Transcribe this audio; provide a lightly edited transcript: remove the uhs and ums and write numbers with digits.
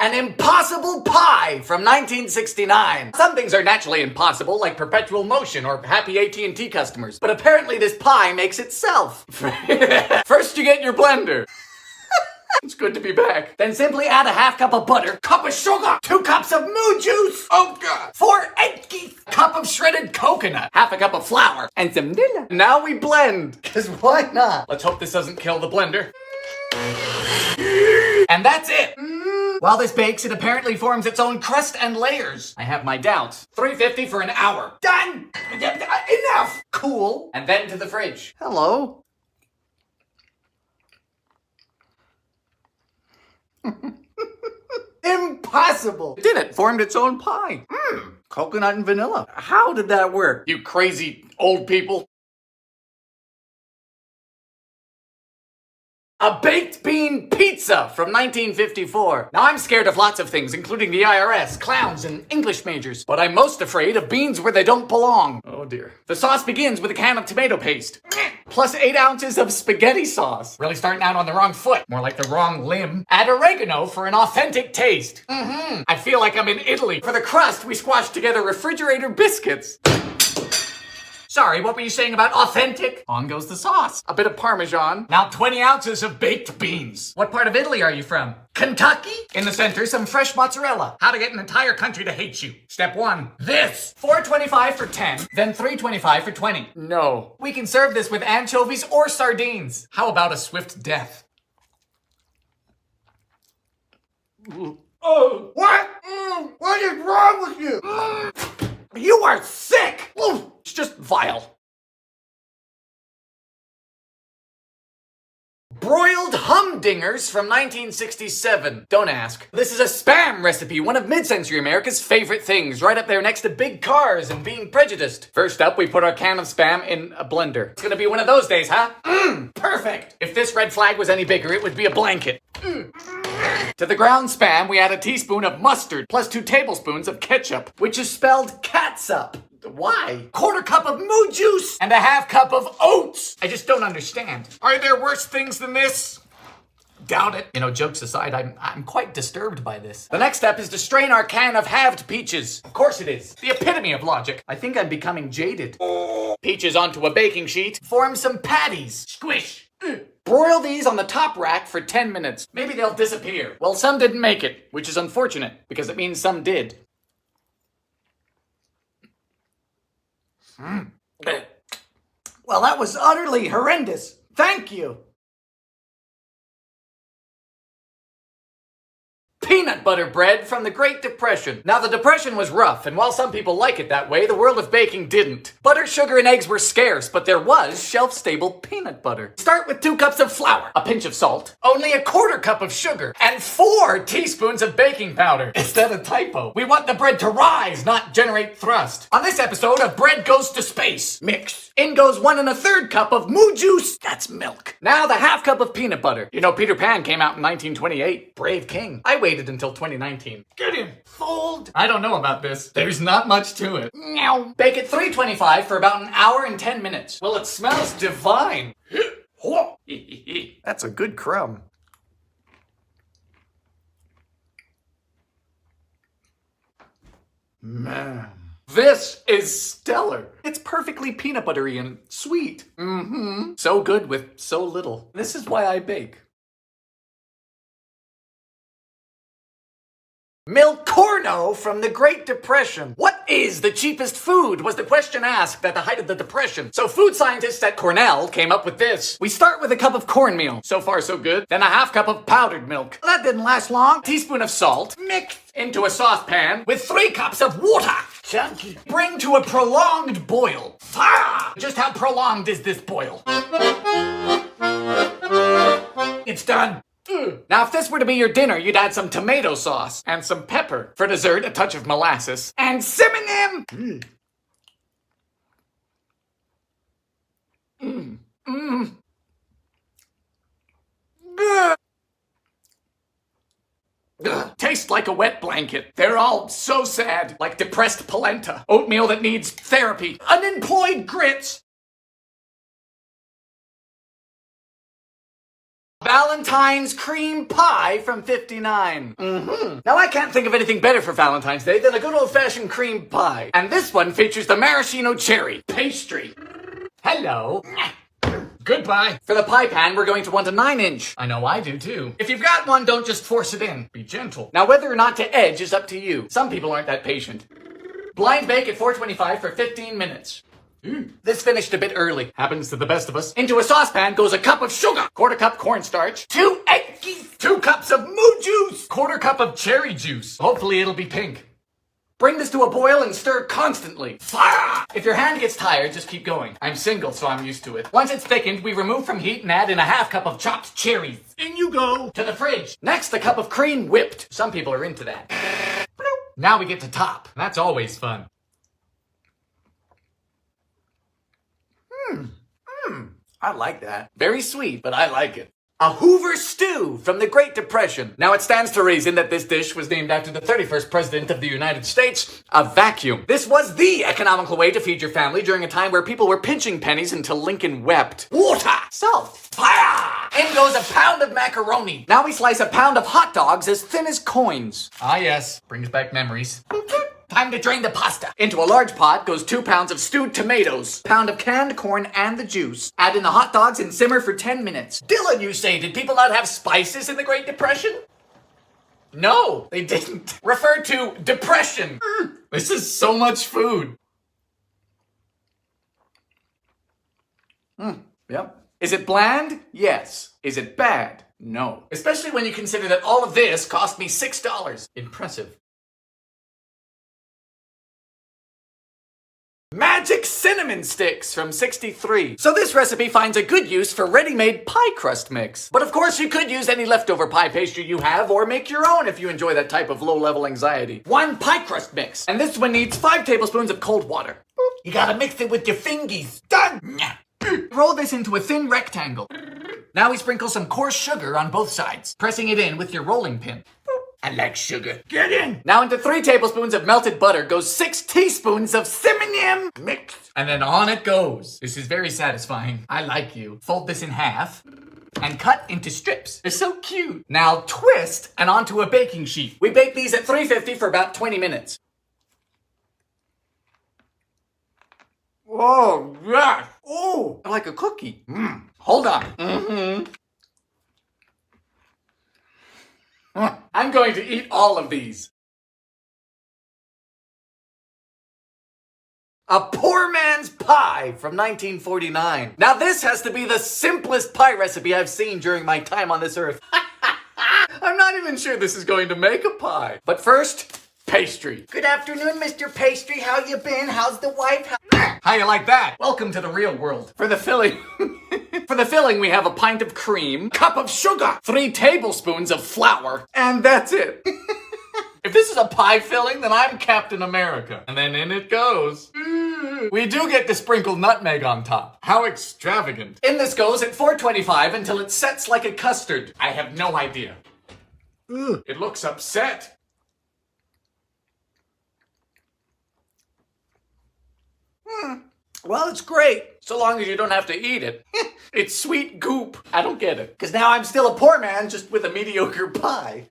An impossible pie from 1969. Some things are naturally impossible, like perpetual motion or happy AT&T customers. But apparently this pie makes itself. First you get your blender. It's good to be back. Then simply add a half cup of butter, cup of sugar, 2 cups of moo juice, oh god, 4 eggs, cup of shredded coconut, half a cup of flour, and some vanilla. Now we blend, cause why not? Let's hope this doesn't kill the blender. And that's it. While this bakes, it apparently forms its own crust and layers. I have my doubts. 350 for an hour. Done! Enough! Cool. And then to the fridge. Hello. Impossible! It did it. Formed its own pie. Coconut and vanilla. How did that work? You crazy old people. A baked bean pizza from 1954. Now I'm scared of lots of things, including the IRS, clowns, and English majors. But I'm most afraid of beans where they don't belong. Oh dear. The sauce begins with a can of tomato paste. Plus 8 ounces of spaghetti sauce. Really starting out on the wrong foot. More like the wrong limb. Add oregano for an authentic taste. I feel like I'm in Italy. For the crust, we squashed together refrigerator biscuits. Sorry, what were you saying about authentic? On goes the sauce. A bit of Parmesan. Now 20 ounces of baked beans. What part of Italy are you from? Kentucky? In the center, some fresh mozzarella. How to get an entire country to hate you. Step 1. This. $4.25 for 10, then $3.25 for 20. No. We can serve this with anchovies or sardines. How about a swift death? Oh, what? What is wrong with you? You are sick! It's just vile. Broiled humdingers from 1967. Don't ask. This is a spam recipe, one of mid-century America's favorite things, right up there next to big cars and being prejudiced. First up, we put our can of spam in a blender. It's gonna be one of those days, huh? Perfect! If this red flag was any bigger, it would be a blanket. To the ground spam, we add a teaspoon of mustard, plus 2 tablespoons of ketchup, which is spelled catsup. Why? 1/4 cup of moo juice and a half cup of oats. I just don't understand. Are there worse things than this? Doubt it. You know, jokes aside, I'm quite disturbed by this. The next step is to strain our can of halved peaches. Of course it is. The epitome of logic. I think I'm becoming jaded. Peaches onto a baking sheet. Form some patties. Squish. Broil these on the top rack for 10 minutes. Maybe they'll disappear. Well, some didn't make it, which is unfortunate, because it means some did. Well, that was utterly horrendous. Thank you. Peanut butter bread from the Great Depression. Now, the Depression was rough, and while some people like it that way, the world of baking didn't. Butter, sugar, and eggs were scarce, but there was shelf-stable peanut butter. Start with 2 cups of flour, a pinch of salt, only 1/4 cup of sugar, and 4 teaspoons of baking powder. Is that a typo? We want the bread to rise, not generate thrust. On this episode of Bread Goes to Space, mix. In goes 1 1/3 cup of moo juice. That's milk. Now the half cup of peanut butter. You know, Peter Pan came out in 1928. Brave king. I waited until 2019. Get him. Fold. I don't know about this. There's not much to it. Meow. Bake at 325 for about 1 hour and 10 minutes. Well, it smells divine. That's a good crumb. Man. This is stellar. It's perfectly peanut buttery and sweet. So good with so little. This is why I bake. Milcorno from the Great Depression. What is the cheapest food? Was the question asked at the height of the Depression. So food scientists at Cornell came up with this. We start with a cup of cornmeal. So far, so good. Then a half cup of powdered milk. That didn't last long. Teaspoon of salt. Mixed into a saucepan with 3 cups of water. Chunky. Bring to a prolonged boil. Just how prolonged is this boil? It's done. Now, if this were to be your dinner, you'd add some tomato sauce and some pepper. For dessert, a touch of molasses. And simmer them! Taste like a wet blanket. They're all so sad, like depressed polenta. Oatmeal that needs therapy. Unemployed grits. Valentine's cream pie from 59. Now I can't think of anything better for Valentine's Day than a good old-fashioned cream pie. And this one features the maraschino cherry pastry. Hello. Goodbye. For the pie pan, we're going to want a 9-inch. I know I do too. If you've got one, don't just force it in. Be gentle. Now whether or not to edge is up to you. Some people aren't that patient. Blind bake at 425 for 15 minutes. This finished a bit early. Happens to the best of us. Into a saucepan goes a cup of sugar, quarter cup cornstarch, 2 eggs, 2 cups of moo juice, quarter cup of cherry juice. Hopefully it'll be pink. Bring this to a boil and stir constantly. Fire! If your hand gets tired, just keep going. I'm single, so I'm used to it. Once it's thickened, we remove from heat and add in a half cup of chopped cherries. In you go! To the fridge. Next, a cup of cream whipped. Some people are into that. Now we get to top. That's always fun. I like that. Very sweet, but I like it. A Hoover stew from the Great Depression. Now it stands to reason that this dish was named after the 31st President of the United States, a vacuum. This was the economical way to feed your family during a time where people were pinching pennies until Lincoln wept. Water! Salt! Fire! In goes a pound of macaroni. Now we slice a pound of hot dogs as thin as coins. Ah yes, brings back memories. Time to drain the pasta. Into a large pot goes 2 pounds of stewed tomatoes, pound of canned corn and the juice. Add in the hot dogs and simmer for 10 minutes. Dylan, you say, did people not have spices in the Great Depression? No, they didn't. Refer to depression. This is so much food. Yep. Is it bland? Yes. Is it bad? No. Especially when you consider that all of this cost me $6. Impressive. Magic cinnamon sticks from 63. So this recipe finds a good use for ready-made pie crust mix. But of course you could use any leftover pie pastry you have or make your own if you enjoy that type of low-level anxiety. 1 pie crust mix. And this one needs 5 tablespoons of cold water. You gotta mix it with your fingies. Done! Roll this into a thin rectangle. Now we sprinkle some coarse sugar on both sides, pressing it in with your rolling pin. I like sugar. Get in! Now into 3 tablespoons of melted butter goes 6 teaspoons of cinnamon mix. And then on it goes. This is very satisfying. I like you. Fold this in half and cut into strips. They're so cute. Now twist and onto a baking sheet. We bake these at 350 for about 20 minutes. Oh, yeah. Oh, like a cookie. Hold on. I'm going to eat all of these. A poor man's pie from 1949. Now this has to be the simplest pie recipe I've seen during my time on this earth. I'm not even sure this is going to make a pie. But first, pastry. Good afternoon, Mr. Pastry. How you been? How's the wife? How you like that? Welcome to the real world. For the filling... For the filling, we have a pint of cream, cup of sugar, 3 tablespoons of flour, and that's it. If this is a pie filling, then I'm Captain America. And then in it goes. We do get to sprinkle nutmeg on top. How extravagant. In this goes at 425 until it sets like a custard. I have no idea. It looks upset. Well, it's great, so long as you don't have to eat it. It's sweet goop. I don't get it. Because now I'm still a poor man just with a mediocre pie.